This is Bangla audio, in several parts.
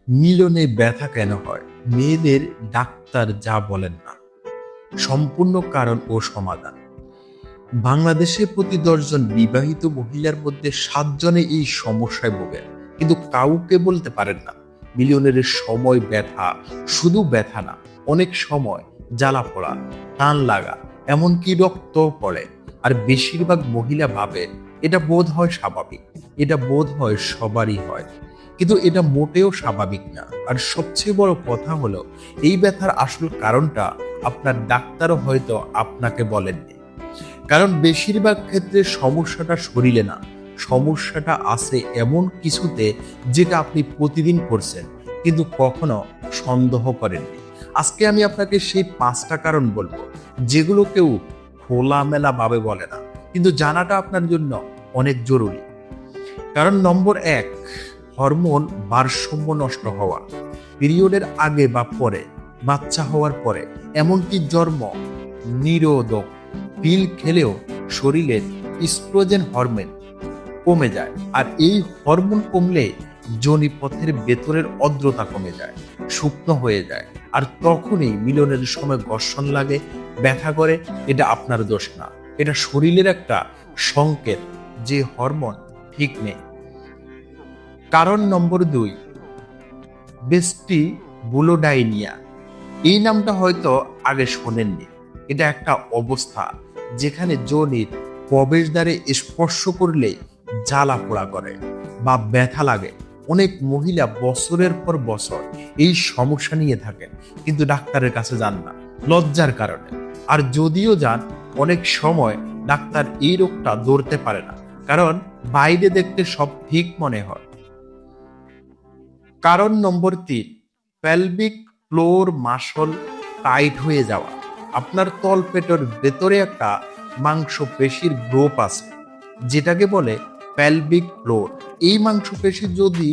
মিলনে ব্যথা কেন হয়? মেয়েদের ডাক্তার যা বলেন না। সম্পূর্ণ কারণ ও সমাধান। বাংলাদেশে প্রতি ১০ জন বিবাহিত মহিলার মধ্যে ৭ জনে এই সমস্যায় ভোগেন, কিন্তু কাউকে বলতে পারেন না। মিলনের সময় ব্যথা, শুধু ব্যথা না, অনেক সময় জ্বালা পোড়া, টান লাগা, এমনকি রক্ত পড়ে। আর বেশিরভাগ মহিলা ভাবে এটা বোধ হয় স্বাভাবিক, এটা বোধ হয় সবারই হয়, কিন্তু এটা মোটেও স্বাভাবিক না। আর সবচেয়ে বড় কথা হলো, এই ব্যথার আসল কারণটা আপনার ডাক্তারও হয়তো আপনাকে বলেননি। কারণ বেশিরভাগ ক্ষেত্রে সমস্যাটা শরীরে না, সমস্যাটা আছে এমন কিছুতে যেটা আপনি প্রতিদিন করছেন কিন্তু কখনো সন্দেহ করেননি। আজকে আমি আপনাকে সেই 5টা কারণ বলবো, যেগুলো কেউ খোলামেলা ভাবে বলে না, কিন্তু জানাটা আপনার জন্য অনেক জরুরি। কারণ নম্বর 1, হরমোন ভারসাম্য নষ্ট হওয়া। পিরিয়ডের আগে বা পরে, বাচ্চা হওয়ার পরে, এমনকি জন্ম নিরোধক পিল খেলেও শরীরের ইস্ট্রোজেন হরমোন কমে যায়। আর এই হরমোন কমলে যোনিপথের ভেতরের আর্দ্রতা কমে যায়, শুকনো হয়ে যায়। আর তখনই মিলনের সময় ঘর্ষণ লাগে, ব্যথা করে। এটা আপনার দোষ না, এটা শরীরের একটা সংকেত যে হরমোন ঠিক নেই। কারণ নম্বর 2, বেস্টি বুলোডাইনিয়া। এই নামটা হয়তো আগে শোনেননি। এটা একটা অবস্থা যেখানে যোনির প্রবেশদ্বারে স্পর্শ করলে জ্বালা পোড়া করে বা ব্যথা লাগে। অনেক মহিলা বছরের পর বছর এই সমস্যা নিয়ে থাকেন, কিন্তু ডাক্তারের কাছে যান না, লজ্জার কারণে। আর যদিও যান, অনেক সময় ডাক্তার এই রোগটা ধরতে পারে না, কারণ বাইরে দেখতে সব ঠিক মনে হয়। কারণ নম্বর 3, পেলভিক ফ্লোর মাসল টাইট হয়ে যাওয়া। আপনার তলপেটের ভেতরে একটা মাংসপেশির গ্রোপ আছে, যেটাকে বলে পেলভিক ফ্লোর। এই মাংসপেশি যদি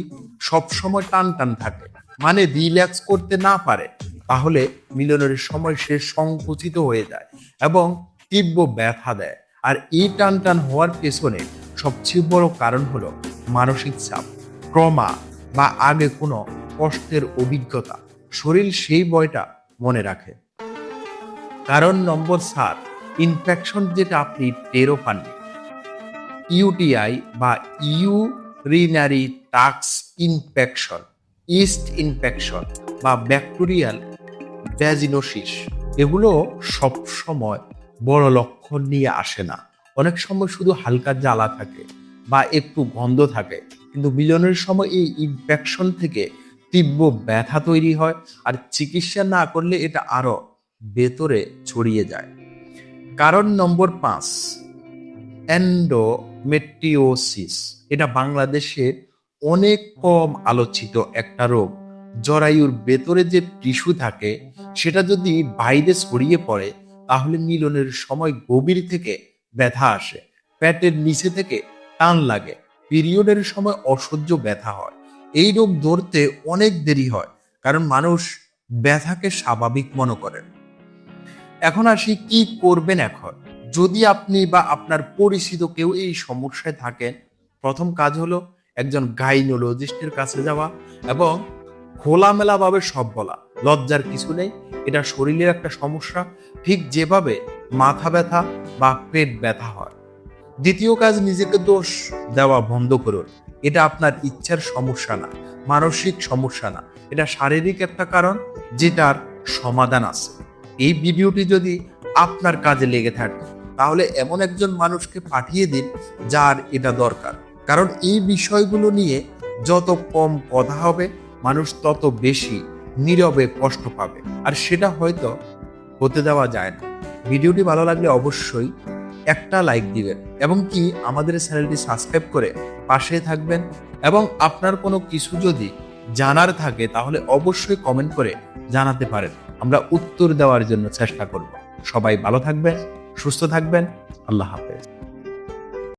সবসময় টান টান থাকে, মানে রিল্যাক্স করতে না পারে, তাহলে মিলনের সময় সে সংকুচিত হয়ে যায় এবং তীব্র ব্যথা দেয়। আর এই টান টান হওয়ার পেছনে সবচেয়ে বড় কারণ হলো মানসিক চাপ, ট্রমা বা আগে কোনো কষ্টের অভিজ্ঞতা। শরীর সেই বয়টা মনে রাখে। কারণ নম্বর 7, ইনফেকশন, যেটা আপনি টেরও পাননি। ইউটিআই বা urinary tract infection, yeast infection বা ব্যাকটেরিয়াল ভ্যাজিনোসিস, এগুলো সব সময় বড় লক্ষণ নিয়ে আসে না। অনেক সময় শুধু হালকা জ্বালা থাকে বা একটু গন্ধ থাকে, কিন্তু মিলনের সময় এই ইনফেকশন থেকে তীব্র ব্যথা তৈরি হয়। আর চিকিৎসা না করলে এটা আরো ভেতরে ছড়িয়ে যায়। কারণ নম্বর 5, এন্ডোমেট্রিওসিস। এটা বাংলাদেশের অনেক কম আলোচিত একটা রোগ। জরায়ুর ভেতরে যে টিস্যু থাকে, সেটা যদি বাইরে ছড়িয়ে পড়ে, তাহলে মিলনের সময় গভীর থেকে ব্যথা আসে, পেটের নিচে থেকে টান লাগে, পিরিয়ডের সময় অসহ্য ব্যথা হয়। এই রোগ ধরতে অনেক দেরি হয়, কারণ মানুষ ব্যথাকে স্বাভাবিক মনে করেন। এখন আসি কি করবেন এখন যদি আপনি বা আপনার পরিচিত কেউ এই সমস্যায় থাকেন। প্রথম কাজ হলো একজন গাইনোলজিস্টের কাছে যাওয়া এবং খোলামেলা ভাবে সব বলা। লজ্জার কিছু নেই, এটা শরীরের একটা সমস্যা, ঠিক যেভাবে মাথা ব্যথা বা পেট ব্যথা হয়। দ্বিতীয় কাজ, নিজেকে দোষ দেওয়া বন্ধ করুন। এটা আপনার ইচ্ছার সমস্যা না, মানসিক সমস্যা না, এটা শারীরিক একটা কারণ যেটার সমাধান আছে। এই ভিডিওটি যদি আপনার কাজে লেগে থাকে, তাহলে এমন একজন মানুষকে পাঠিয়ে দিন যার এটা দরকার। কারণ এই বিষয়গুলো নিয়ে যত কম কথা হবে, মানুষ তত বেশি নীরবে কষ্ট পাবে, আর সেটা হয়তো হতে দেওয়া যায় না। ভিডিওটি ভালো লাগলে অবশ্যই একটা লাইক দিবেন এবং কি আমাদের চ্যানেলটি সাবস্ক্রাইব করে পাশে থাকবেন। এবং আপনার কোনো কিছু যদি জানার থাকে, তাহলে অবশ্যই কমেন্ট করে জানাতে পারেন, আমরা উত্তর দেওয়ার জন্য চেষ্টা করব। সবাই ভালো থাকবেন, সুস্থ থাকবেন। আল্লাহ হাফেজ।